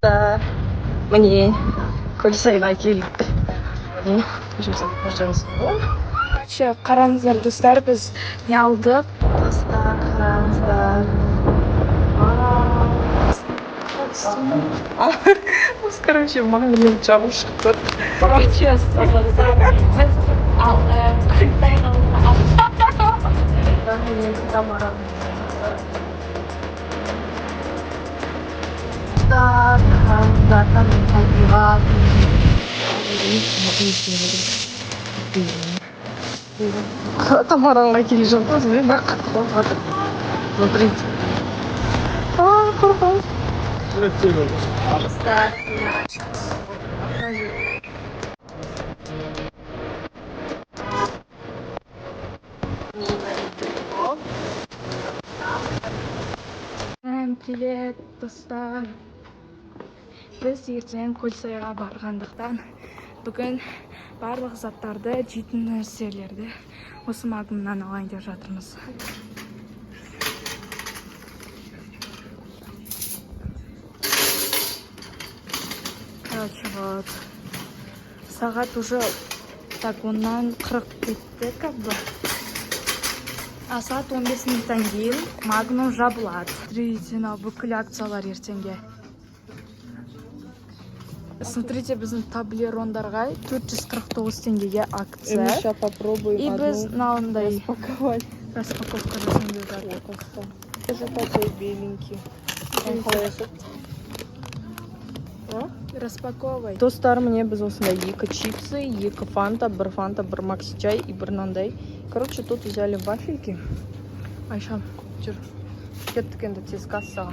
міне көлсайға келдік. Міне көшеміз. Қараңыздар достар, біз не алдық? Достар, қараңыздар. Короче, магазин жабылып шықты. Короче, біз Тамаранға келе жатырмыз, мен қатып жатыр. Смотрите. Қорқамыз. Привет, достар. Біз ертең Көлсайға барғандықтан бүгін барлық заттарды, жейтін нәрселерді осы магнумнан алайын деп жатырмыз. Короче, вот. Сағат уже так, оннан 40 кетті, как бы. А сағат 15 минуттан кейін магнум жабылады. Смотрите, бүкіл акциялар ертеңге. Смотрите, біздің таблерондарға 449 теңгеге акция. Сейчас попробуем И біз мынандай распаковать. распаковка жасайын деп жатырмыз. Это такой беленький. Распаковывай. Достар, міне біз осындай 2 чипсы, 2 фанта, 1 фанта, 1 макси чай и 1 нандай. Короче, тут взяли вафельки. Айша, жүр. Кеттік енді тез кассаға.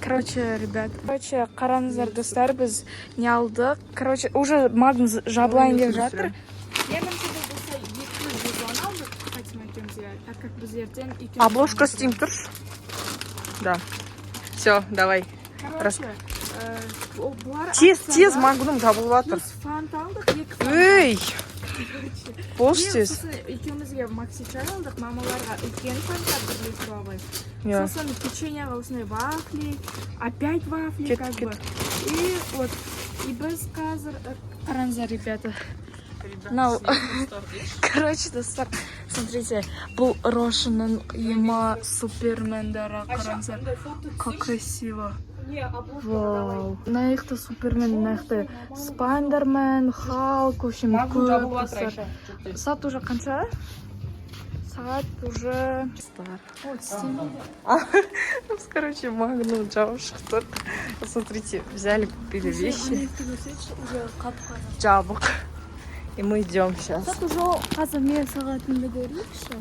Короче, ребят. Короче, қараңыздар достар, біз не алдық. Короче, уже магнум жабылайын деп жатыр. Так как біз ертең Обложка Steam тұрш? Да. Все, давай. Короче, Тез магнум жабылып жатыр. Фанта алдық, 2 фанта. Ей! Бош тез. Екеумізге макси чай алдық, мамаларға үлкен фанта 1 литровый. Я. Сосын печеньеға осындай вафли, опять вафли, Кет, как кет. бы. И вот, и біз қазір... Қараңыздар, ребята. Мынау, короче, достар, смотрите, бұл Рошының ема супермендері, қараңыздар, как красиво. Вау. Мына жақта супермен, мына жақта Спайдермен, Халк, в общем, көп достар. Сағат уже қанша? Сағат уже... Короче, магнум жабылып шықты. Смотрите, взяли, купили вещи. Жабық. И мы идем сейчас. Сағат уже қазір мен сағатымды көрейікші.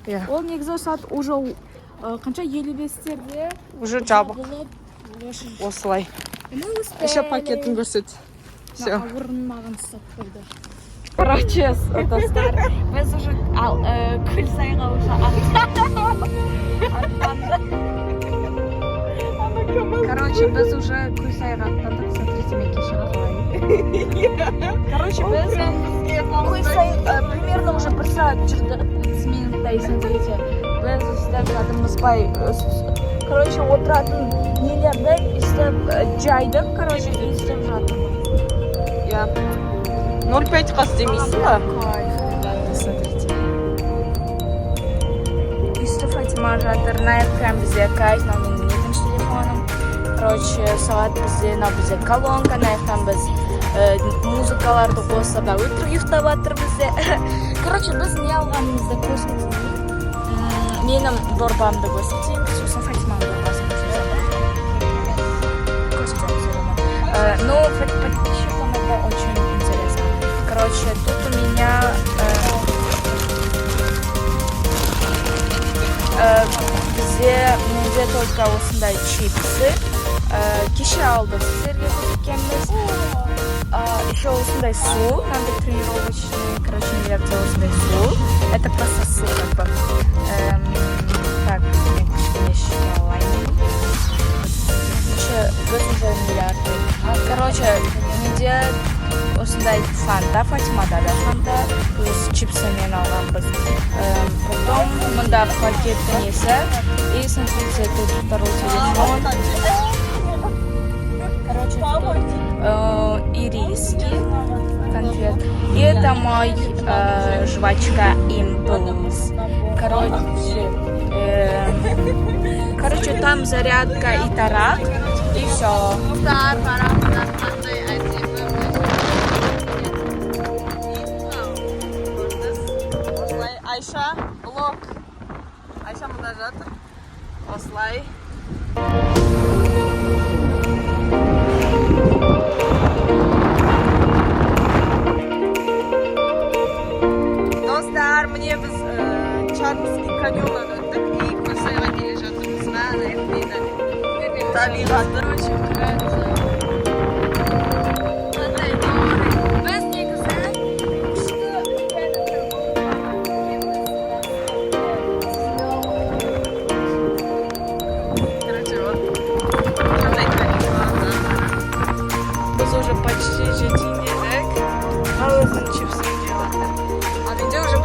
Я. Ол негізі сағат уже қанша 55-терде Уже жабық. Осылай. Еще пакетін көрсет. Все. Ауырын маған ұстап қойды. Короче, достар. Біз уже Көлсайға уже Короче, біз уже Көлсайға аттандық. Смотрите, мен кешірі қалай. Короче, біз Көлсай примерно уже 1 сағат жүрді. 30 минуттай, смотрите. Біз істеп жатырмыз бай. Короче, отыратын нелерді істеп жайдық. Короче, істеп жатырмыз. Я. 0,5 қас демейсің ба? Смотрите. Үсті Фатима жатыр. Найық прям бізде кайф. Менің екінші телефоным. Короче, сағат бізде колонка. Найықтан біз музыкаларды қосып өтірік ұйықтап жатыр бізде. Короче, біз не алғанымызды көрсетейін. Менің дорбамды көрсетейін. Сосын Фатиманың дорбасын көрсетейін. Ну, подписчикам это очень интересно. Короче, тут у меня бізде только осындай чипсы. Кеше алдық сіздерге көрсеткенбіз. Еще осындай су, надо тренировочный, короче, нелерде осындай су. Это просто су, как бы. Так, мен кішкене ішіне алайын. Біз уже миллиард. Короче, менде осындай фанта, Фатимада да фанта, плюс чипсымен алғанбыз. Потом мында пакет несі. И смотрите, тут второй телефон. зимой жвачка Impulse. Короче, там зарядка и тарак, и все. Айша, блог. Айша мында жатыр. Осылай. Достар, міне біз Чармский каньоннан өттік и Көлсайға келе жатырмыз. Табиғаты. Biz уже почти жетейдік. Қалысын чипсы делать. А видео уже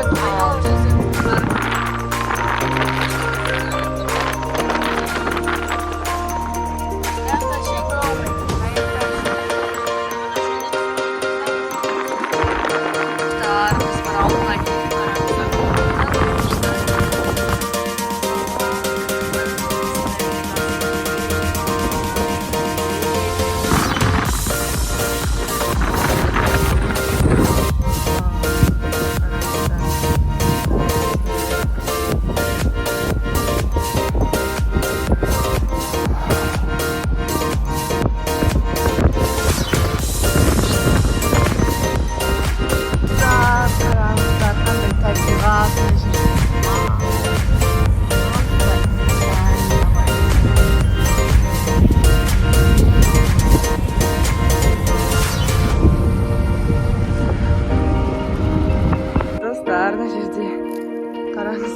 Достар, жерде қараңыз.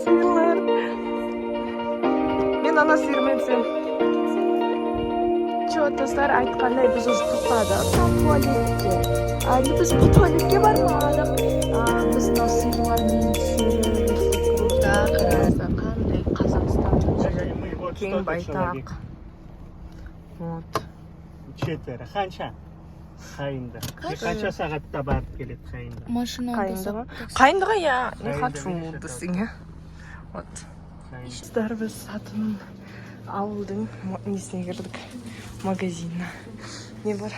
Сыйлар. Мен ана сыйырмен түсем. Чё, достар, айтқандай біз уже тоқтадық. Туалетке. Біз бұл туалетке бармадық. Біз мына сыйлармен түсіріп. Қараңыздар, қандай Қазақстан. Кең байтақ. Вот. Четверо. Қанша? Қайында. Қанша сағатта барып келеді қайында? Қайындығы? Қайындығы, я не хочу десең. Вот. Достар, біз сатының ауылдың несіне кірдік. Магазинна. Не бар?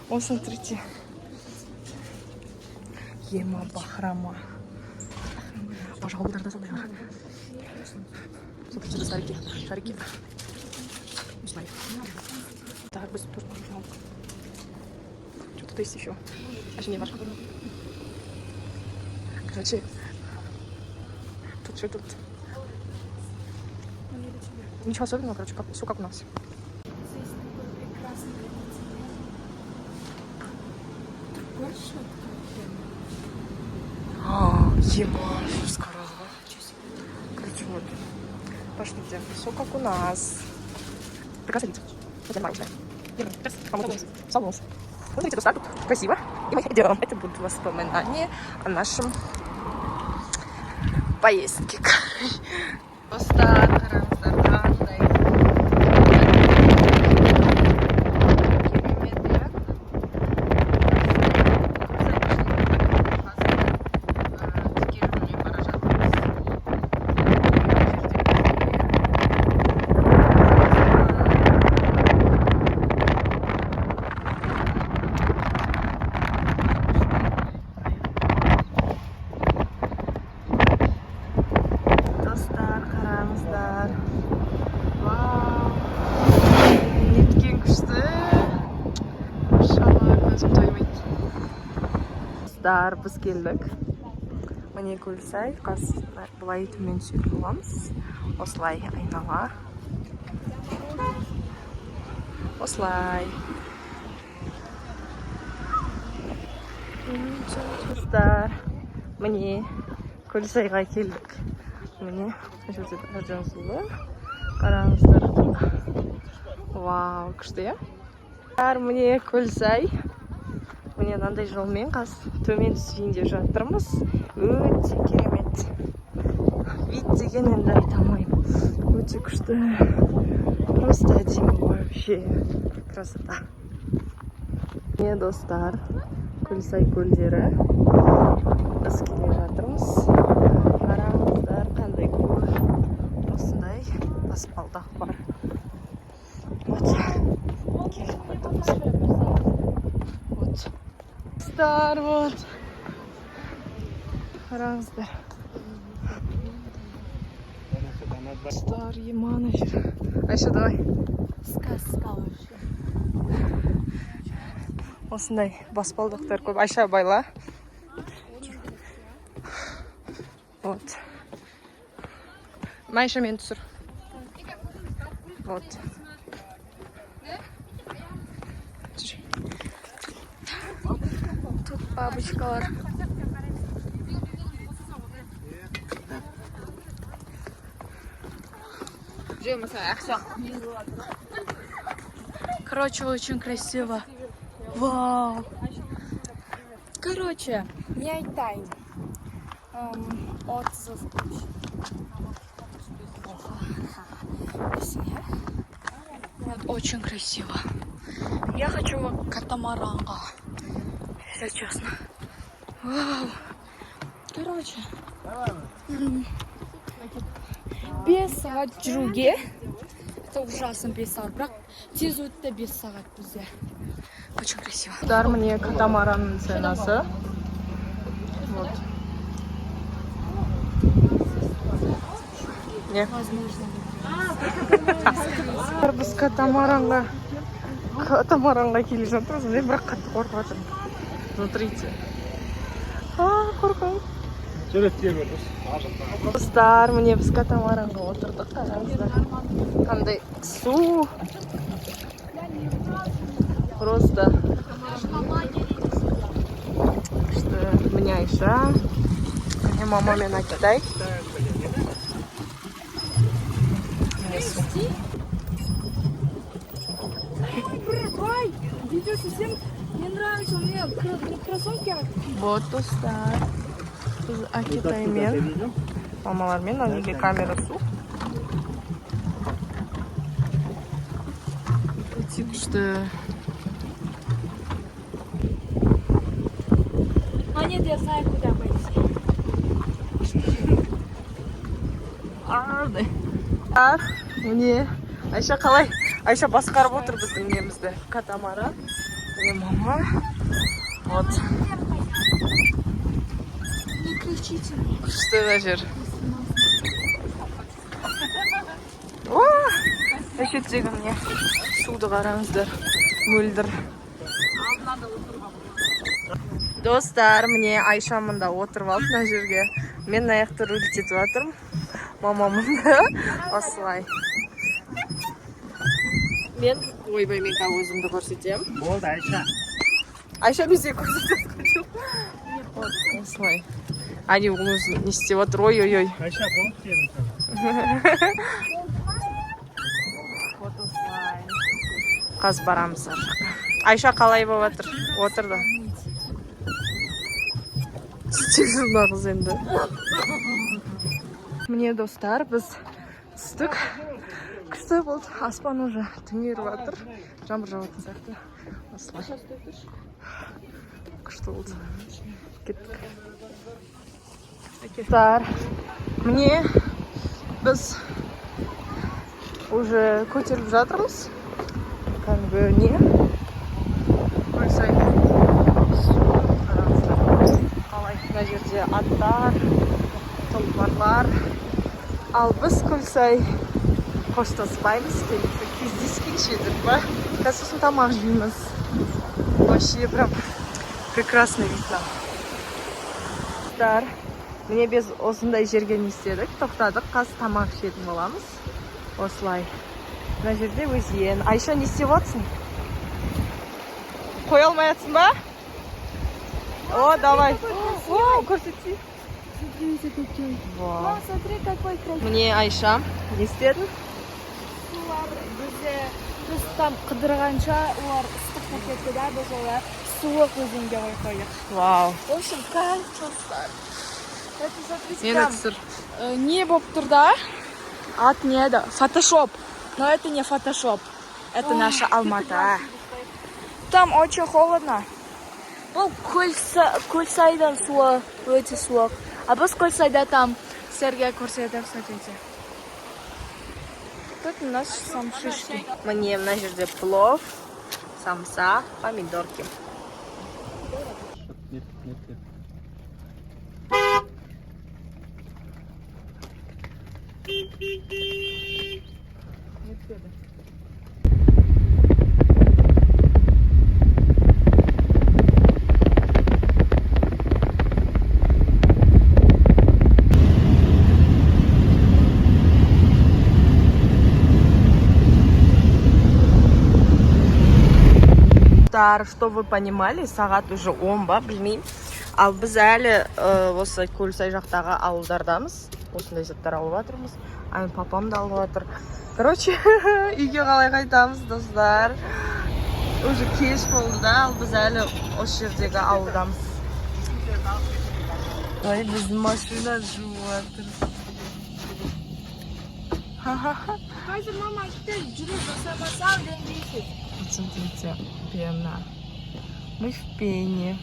О, смотрите. Ема бахрама. Пожалуйста, сондай бар. Смотрите, шарики. Шарики. Так, без турку. Что-то есть еще. А не важно. Короче, тут что тут? Ничего особенного, короче, все как у нас. Ема, скоро. Короче, вот. Пошлите. Все как у нас. Прекрасно видите. Вот я маленькая. Сейчас, салон. Смотрите, тут тут красиво. И мы идем. Это будут воспоминания о нашем поездке. Достар, біз келдік. Міне Көлсай, былай төмен түсетін боламыз. Осылай айнала. Осылай. Достар, міне Көлсайға келдік. Міне жазылы. Қараңыздар. Вау, күшті, е? Міне Көлсай. Міне мынандай жолмен төмен түсейін деп жатырмыз. Өте керемет. Вид деген енді айта алмаймын. Өте күшті. Просто әдемі вообще. Красота. Міне достар, Көлсай көлдері. Біз келе жатырмыз. Қараңыздар, қандай көл. Осындай баспалдақ бар. Вот. Келіп жатырмыз. Вот. Стар, вот. Қараңыздар. Стар, еманы жер. Айша, давай. Сказка вообще. Осындай баспалдақтар көп. Айша, байла. Вот. Майша, мен түсір. Вот. Тут бабочкалар. Короче, очень красиво. Вау. Короче, не айтайын. Отзыв. Вот, очень красиво. Я хочу катамаранга. Если честно. Вау. Короче. 5 сағат жүруге. Это ужасно 5 сағат. Бірақ тез өтті 5 сағат бізде. Очень красиво. Дар, мне катамаранның ценасы. Вот. Не. Возможно. Біз катамаранға келе жатырмыз. Мен бірақ қатты қорқып жатырмын. Смотрите. Қорқамын. Достар, міне біз катамаранға отырдық. Қараңыздар. Қандай су. Просто. Міне Айша. Міне мама мен Акитай. Ой, видео совсем не нравится. У меня кроссовки. Вот достар. Біз Акитаймен. Мамалармен, анеге камера су. Өте күшті. А нет, я знаю, куда пойти. Арды. Міне. Айша қалай? Айша басқарып отыр біздің немізді. Катамаран. Міне мама. Вот. Не кричите. Күшті да жер. Әкеттегі міне. Суды қараңыздар. Мөлдір. Достар, міне Айша мында отырып алды мына жерге. Мен аяқты рөлтетіп жатырмын. Мама мында. Осылай. Мен ойбай мен өзімді көрсетем. Болды, Айша. Айша бізде көрсетіп. Вот, осылай. Они өзін не істеп отыр. Ой-ой-ой. Айша, болды дедім. Вот осылай. Қазір барамыз. Айша қалай болып отыр? Отырды. Тексізді қыз енді. Міне достар, біз түстік. Күшті болды. Аспан уже түнеріп жатыр. Жаңбыр жауатын сияқты. Осылай. Күшті болды. Кеттік. Достар, міне біз уже көтеріліп жатырмыз. Кәдімгі не? Көлсай. Қалай мына жерде аттар, тұлпарлар. Ал біз Көлсай қоштаспаймыз, кездескенше деп па. Қазір сосын тамақ жейміз. Вообще прям прекрасный вид там. Достар, міне біз осындай жерге не істедік, тоқтадық, қазір тамақ ішетін боламыз. Осылай. Мына жерде өзен. Айша не істеп жатсың? Қоя алмай жатсың ба? О, давай. О, көрсетсей. Смотрите, какой. Вау. Смотри, какой красивый. Міне Айша, не істедің? Біз там қыдырғанша олар ыстық болып кетті да, біз олар суық өзенге қойдық. Вау. В общем, кайф просто. Это, смотрите, Мені там түсір. не болып тұр да. От неда. Фотошоп. Но это не фотошоп. Это наша Алмата. Там очень холодно. Бұл Көлсайдан суы өте суық. А біз Көлсайда там сіздерге көрсетіп смотрите. Тут у нас сам шишки. Мне на жерде плов, самса, помидорки. Нет, нет, нет. Чтобы вы понимали, сағат уже 10 ба, білмеймін. Ал біз әлі осы Көлсай жақтағы ауылдардамыз. Осындай заттар алып жатырмыз. Ай, папам да алып жатыр. Короче, үйге қалай қайтамыз, достар? Уже кеш болды да, ал біз әлі осы жердегі ауылдамыз. Ой, біз машина жуып жатыр. Қазір мама айтты, жүрек жасамасаң ренжисіз. Вот смотрите, пена. Мы в пене.